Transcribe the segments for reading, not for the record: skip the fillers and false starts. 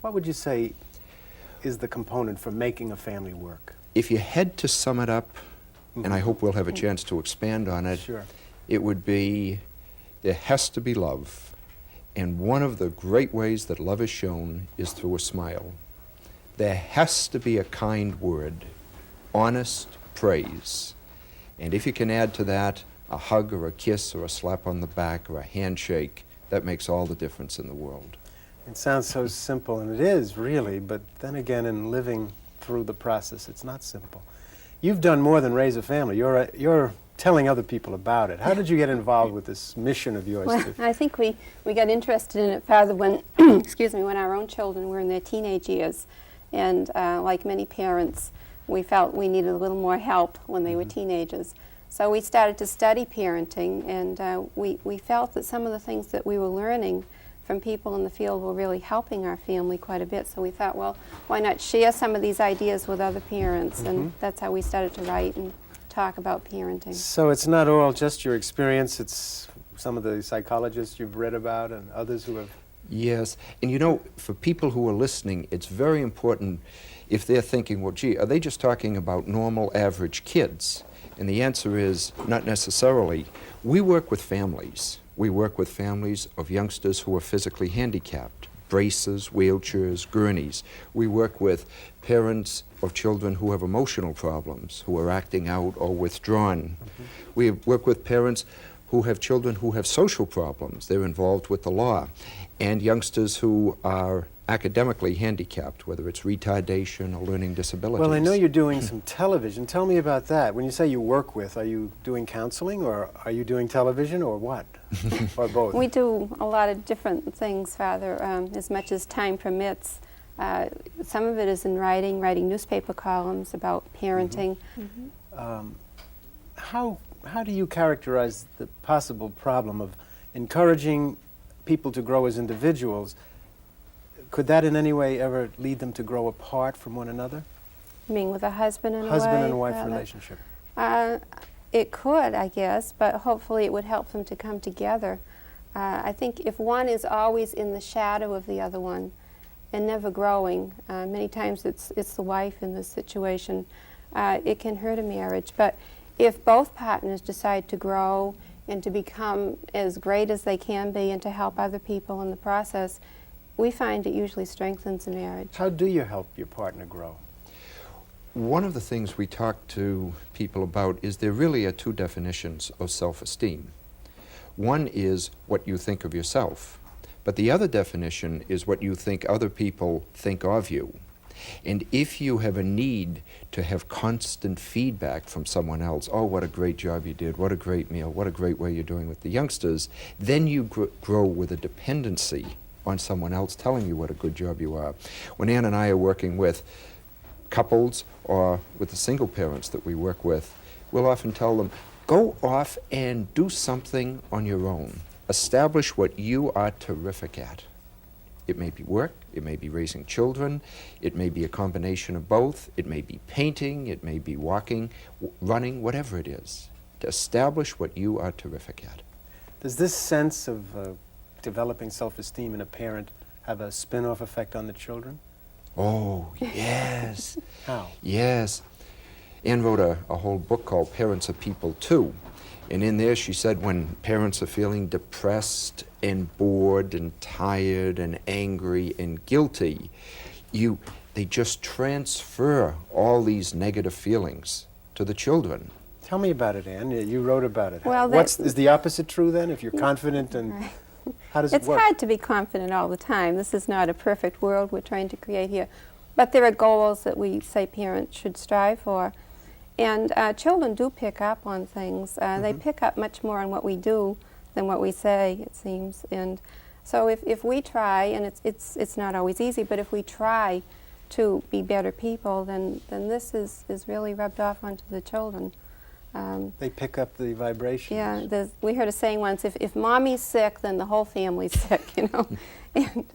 What would you say is the component for making a family work? If you had to sum it up, and I hope we'll have a chance to expand on it, Sure. it would be there has to be love. And one of the great ways that love is shown is through a smile. There has to be a kind word, honest praise. And if you can add to that a hug or a kiss or a slap on the back or a handshake, that makes all the difference in the world. It sounds so simple, and it is really, but then again, in living through the process, it's not simple. You've done more than raise a family. You're telling other people about it. How did you get involved with this mission of yours? Well, I think we got interested in it farther when, excuse me, when our own children were in their teenage years. And like many parents, we felt we needed a little more help when they were teenagers. So we started to study parenting, and we felt that some of the things that we were learning from people in the field were really helping our family quite a bit. So we thought, well, why not share some of these ideas with other parents? And that's how we started to write and talk about parenting. So it's not all just your experience, it's some of the psychologists you've read about and others who have... Yes, and you know, for people who are listening, it's very important if they're thinking, well, gee, are they just talking about normal, average kids? And the answer is not necessarily. We work with families. We work with families of youngsters who are physically handicapped, braces, wheelchairs, gurneys. We work with parents of children who have emotional problems, who are acting out or withdrawn. We work with parents who have children who have social problems. They're involved with the law. And youngsters who are academically handicapped, whether it's retardation or learning disabilities. Well, I know you're doing some television. Tell me about that. When you say you work with, are you doing counseling, or are you doing television, or what? Or both? We do a lot of different things, Father, as much as time permits. Some of it is in writing newspaper columns about parenting. How do you characterize the possible problem of encouraging people to grow as individuals? Could that in any way ever lead them to grow apart from one another? You mean with a husband and wife Father? relationship. It could, I guess, but hopefully it would help them to come together. I think if one is always in the shadow of the other one and never growing, many times it's the wife in this situation, it can hurt a marriage. But if both partners decide to grow and to become as great as they can be and to help other people in the process, we find it usually strengthens a marriage. How do you help your partner grow? One of the things we talk to people about is there really are two definitions of self-esteem. One is what you think of yourself, but the other definition is what you think other people think of you. And if you have a need to have constant feedback from someone else, oh, what a great job you did, what a great meal, what a great way you're doing with the youngsters, then you grow with a dependency on someone else telling you what a good job you are. When Ann and I are working with couples or with the single parents that we work with, we'll often tell them, go off and do something on your own. Establish what you are terrific at. It may be work, it may be raising children, it may be a combination of both, it may be painting, it may be walking, running, whatever it is. To establish what you are terrific at. Does this sense of developing self-esteem in a parent have a spin-off effect on the children? Oh, yes. How? Yes. Ann wrote a whole book called Parents Are People Too. And in there she said when parents are feeling depressed and bored and tired and angry and guilty, they just transfer all these negative feelings to the children. Tell me about it, Ann. You wrote about it. Well, is the opposite true then? If you're confident and... Right. How does it It's work? hard to be confident all the time. This is not a perfect world we're trying to create here. But there are goals that we say parents should strive for. And children do pick up on things. They pick up much more on what we do than what we say, it seems. And so if we try, and it's not always easy, but if we try to be better people, then this is really rubbed off onto the children. They pick up the vibrations. Yeah, we heard a saying once, if mommy's sick, then the whole family's sick, you know. And,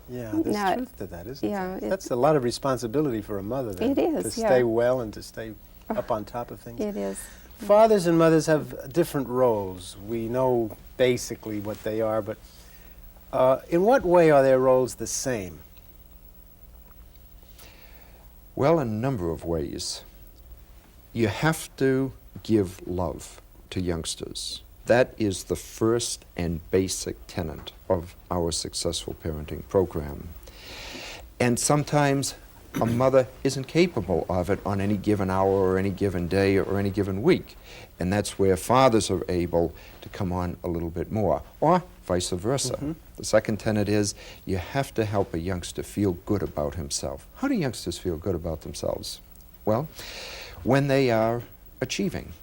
yeah, there's truth to that, isn't yeah, there? That's a lot of responsibility for a mother then. It is, to yeah. stay well and to stay up on top of things. it is. Fathers and mothers have different roles. We know basically what they are, but in what way are their roles the same? Well, in a number of ways. You have to give love to youngsters. That is the first and basic tenet of our successful parenting program. And sometimes a mother isn't capable of it on any given hour or any given day or any given week. And that's where fathers are able to come on a little bit more, or vice versa. Mm-hmm. The second tenet is you have to help a youngster feel good about himself. How do youngsters feel good about themselves? Well, when they are achieving.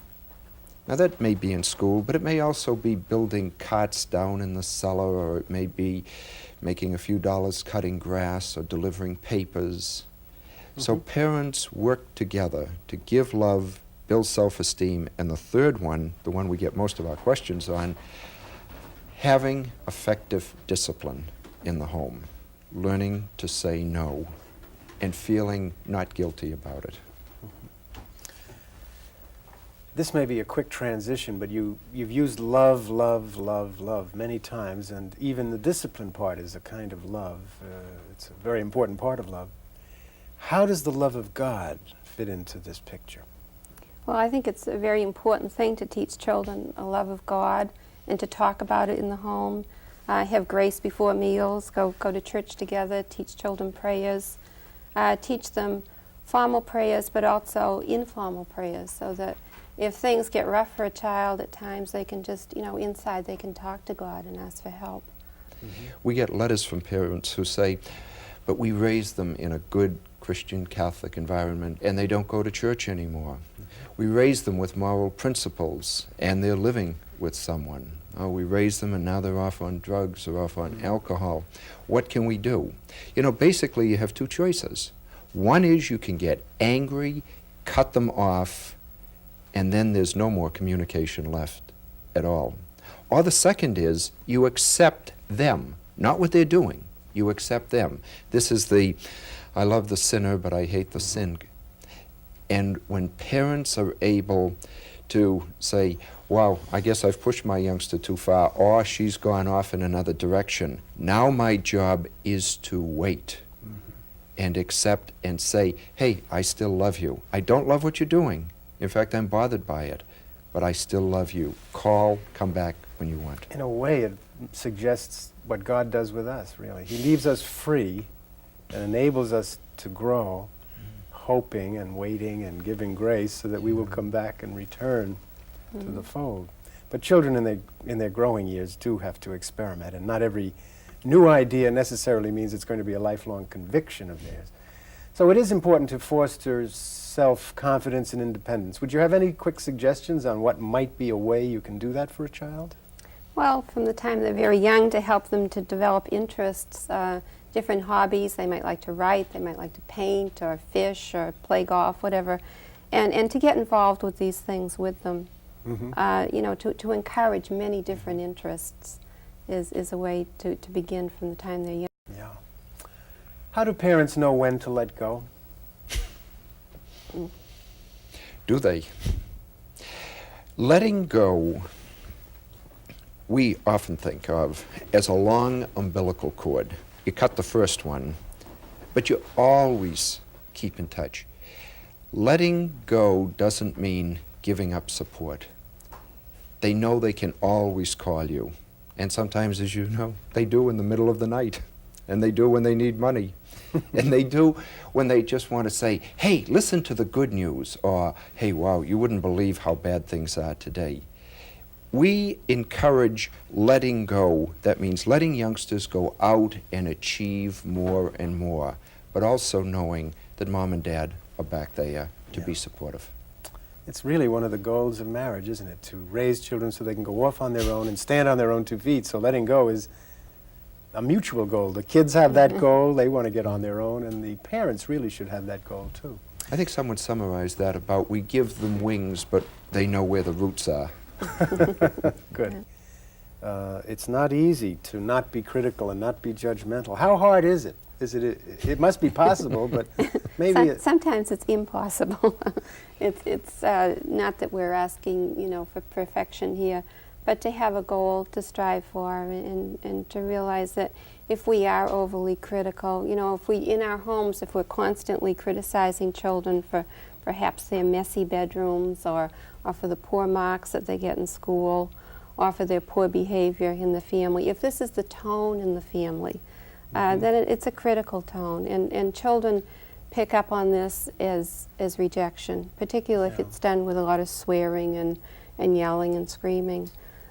Now that may be in school, but it may also be building cots down in the cellar, or it may be making a few dollars cutting grass or delivering papers. So parents work together to give love, build self-esteem, and the third one, the one we get most of our questions on, having effective discipline in the home, learning to say no, and feeling not guilty about it. This may be a quick transition, but you've used love, love, love, love many times, and even the discipline part is a kind of love. It's a very important part of love. How does the love of God fit into this picture? Well, I think it's a very important thing to teach children a love of God and to talk about it in the home. Have grace before meals, go to church together, teach children prayers, teach them formal prayers but also informal prayers, so that if things get rough for a child at times, they can just, inside they can talk to God and ask for help. We get letters from parents who say, but we raised them in a good Christian Catholic environment and they don't go to church anymore. We raised them with moral principles and they're living with someone. Oh, we raised them and now they're off on drugs or off on alcohol. What can we do? Basically you have two choices. One is you can get angry, cut them off, and then there's no more communication left at all. Or the second is you accept them, not what they're doing. You accept them. This is I love the sinner, but I hate the sin. And when parents are able to say, wow, I guess I've pushed my youngster too far, or she's gone off in another direction. Now my job is to wait and accept and say, hey, I still love you. I don't love what you're doing. In fact, I'm bothered by it, but I still love you. Call, come back when you want. In a way, it suggests what God does with us, really. He leaves us free and enables us to grow, hoping and waiting and giving grace so that we will come back and return to the fold. But children in their growing years do have to experiment, and not every new idea necessarily means it's going to be a lifelong conviction of theirs. So it is important to foster self-confidence and independence. Would you have any quick suggestions on what might be a way you can do that for a child? Well, from the time they're very young, to help them to develop interests, different hobbies. They might like to write, they might like to paint or fish or play golf, whatever, and to get involved with these things with them. To encourage many different interests is a way to begin from the time they're young. Yeah. How do parents know when to let go? Do they? Letting go, we often think of as a long umbilical cord. You cut the first one, but you always keep in touch. Letting go doesn't mean giving up support. They know they can always call you. And sometimes, as you know, they do in the middle of the night. And they do when they need money. And they do when they just want to say, hey, listen to the good news, or, hey, wow, you wouldn't believe how bad things are today. We encourage letting go. That means letting youngsters go out and achieve more and more, but also knowing that mom and dad are back there to be supportive. It's really one of the goals of marriage, isn't it? To raise children so they can go off on their own and stand on their own 2 feet. So letting go is a mutual goal. The kids have that goal, they want to get on their own, and the parents really should have that goal too. I think someone summarized that about we give them wings, but they know where the roots are. Good. It's not easy to not be critical and not be judgmental. How hard is it? It must be possible, but maybe sometimes it's impossible. It's not that we're asking, for perfection here, but to have a goal to strive for, and to realize that if we are overly critical, if we, in our homes, if we're constantly criticizing children for perhaps their messy bedrooms, or for the poor marks that they get in school, or for their poor behavior in the family, if this is the tone in the family, then it's a critical tone, and children pick up on this as rejection, particularly if it's done with a lot of swearing and yelling and screaming.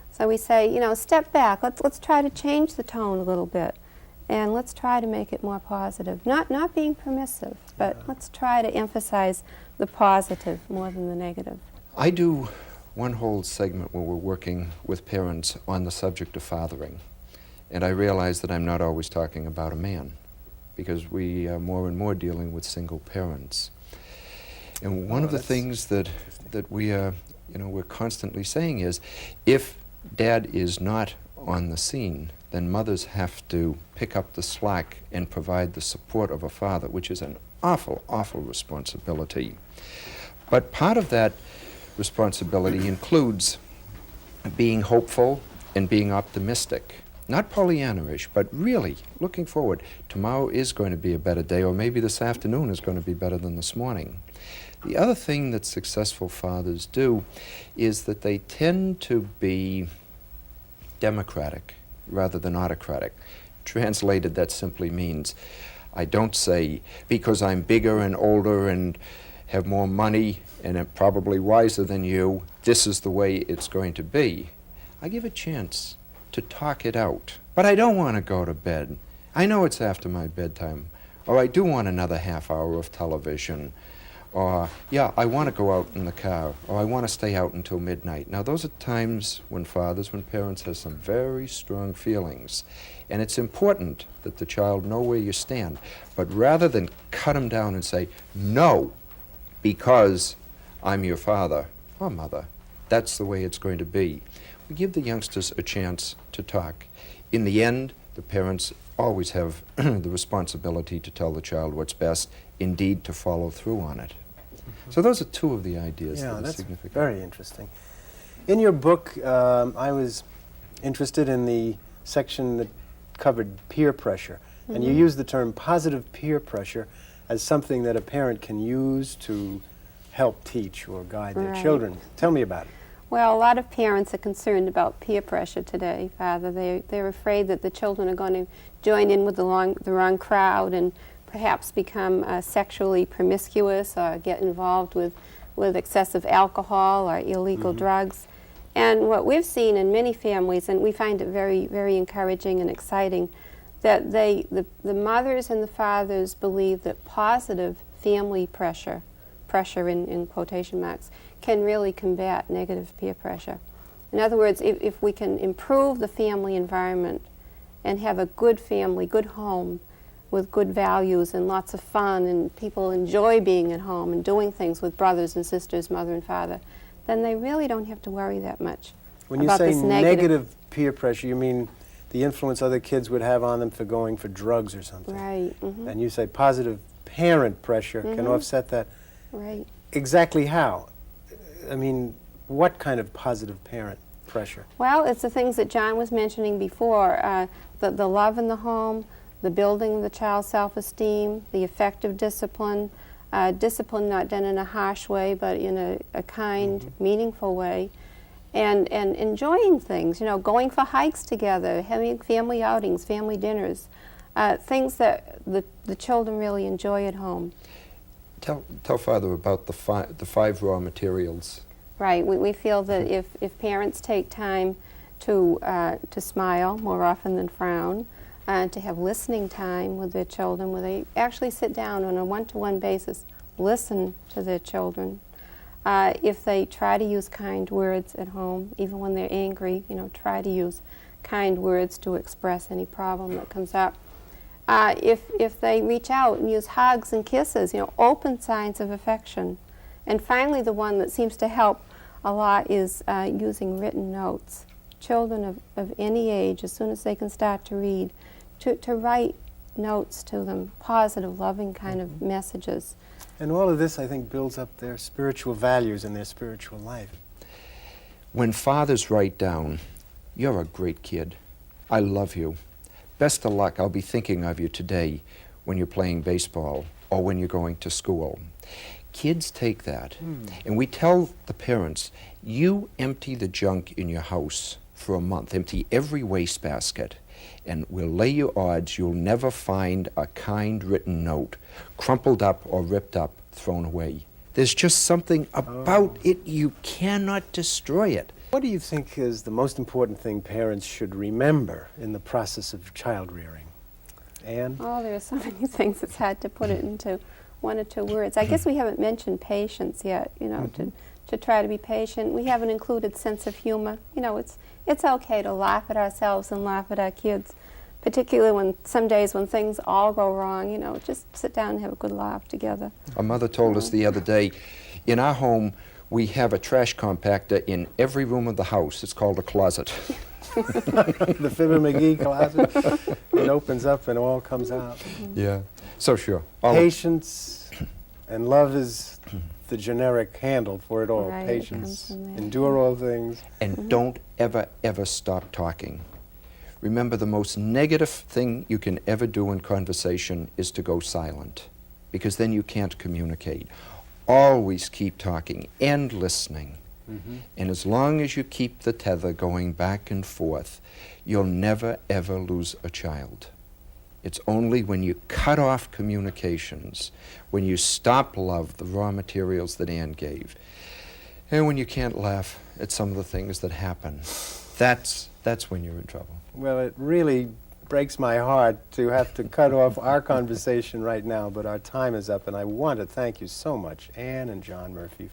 So we say, step back, let's try to change the tone a little bit, and let's try to make it more positive. Not being permissive, but let's try to emphasize the positive more than the negative. I do one whole segment where we're working with parents on the subject of fathering, and I realize that I'm not always talking about a man, because we are more and more dealing with single parents. And one of the things that we are, we're constantly saying is, if dad is not on the scene, then mothers have to pick up the slack and provide the support of a father, which is an awful, awful responsibility. But part of that responsibility includes being hopeful and being optimistic. Not Pollyanna-ish, but really looking forward. Tomorrow is going to be a better day, or maybe this afternoon is going to be better than this morning. The other thing that successful fathers do is that they tend to be democratic rather than autocratic. Translated, that simply means, I don't say, because I'm bigger and older and have more money and am probably wiser than you, this is the way it's going to be. I give a chance to talk it out. But I don't want to go to bed. I know it's after my bedtime. Or I do want another half hour of television. Or, yeah, I want to go out in the car. Or I want to stay out until midnight. Now, those are times when parents have some very strong feelings. And it's important that the child know where you stand. But rather than cut them down and say, no, because I'm your father or mother, that's the way it's going to be. We give the youngsters a chance to talk. In the end, the parents always have the responsibility to tell the child what's best, indeed to follow through on it. So those are two of the ideas that are significant. Very interesting. In your book, I was interested in the section that covered peer pressure, and you used the term positive peer pressure as something that a parent can use to help teach or guide their children. Tell me about it. Well, a lot of parents are concerned about peer pressure today, Father. They're afraid that the children are going to join in with the wrong crowd and perhaps become sexually promiscuous or get involved with excessive alcohol or illegal drugs. And what we've seen in many families, and we find it very, very encouraging and exciting, that the mothers and the fathers believe that positive family pressure in quotation marks, can really combat negative peer pressure. In other words, if we can improve the family environment and have a good family, good home with good values and lots of fun, and people enjoy being at home and doing things with brothers and sisters, mother and father, then they really don't have to worry that much. When you say negative peer pressure, you mean the influence other kids would have on them for going for drugs or something. Right. And you say positive parent pressure can offset that. Right. Exactly how? I mean, what kind of positive parent pressure? Well, it's the things that John was mentioning before, the love in the home, the building of the child's self-esteem, the effective discipline, discipline not done in a harsh way, but in a kind, meaningful way, and enjoying things, going for hikes together, having family outings, family dinners, things that the children really enjoy at home. Tell Father about the five raw materials. Right. We feel that if parents take time to smile more often than frown, to have listening time with their children, where they actually sit down on a one-to-one basis, listen to their children. If they try to use kind words at home, even when they're angry, try to use kind words to express any problem that comes up. If they reach out and use hugs and kisses, open signs of affection. And finally, the one that seems to help a lot is using written notes. Children of any age, as soon as they can start to read, to write notes to them, positive, loving kind of messages. And all of this, I think, builds up their spiritual values in their spiritual life. When fathers write down, "You're a great kid. I love you. Best of luck. I'll be thinking of you today when you're playing baseball or when you're going to school." Kids take that, and we tell the parents, you empty the junk in your house for a month. Empty every wastebasket, and we'll lay you odds you'll never find a kind written note, crumpled up or ripped up, thrown away. There's just something about it, you cannot destroy it. What do you think is the most important thing parents should remember in the process of child rearing? Anne? Oh, there are so many things. It's hard to put it into one or two words. I guess we haven't mentioned patience yet, you know, to try to be patient. We haven't included sense of humor. You know, it's okay to laugh at ourselves and laugh at our kids, particularly when some days when things all go wrong, you know, just sit down and have a good laugh together. A mother told us the other day, in our home, we have a trash compactor in every room of the house. It's called a closet. The Fibber McGee closet. It opens up and all comes out. Yeah. So sure. Patience and love is the generic handle for it all. Right, it Patience. comes from there. Endure all things. And don't ever, ever stop talking. Remember, the most negative thing you can ever do in conversation is to go silent, because then you can't communicate. Always keep talking and listening. And as long as you keep the tether going back and forth, you'll never, ever lose a child. It's only when you cut off communications, when you stop love, the raw materials that Anne gave, and when you can't laugh at some of the things that happen, that's when you're in trouble. Well, it really breaks my heart to have to cut off our conversation right now, but our time is up, and I want to thank you so much, Anne and John Murphy,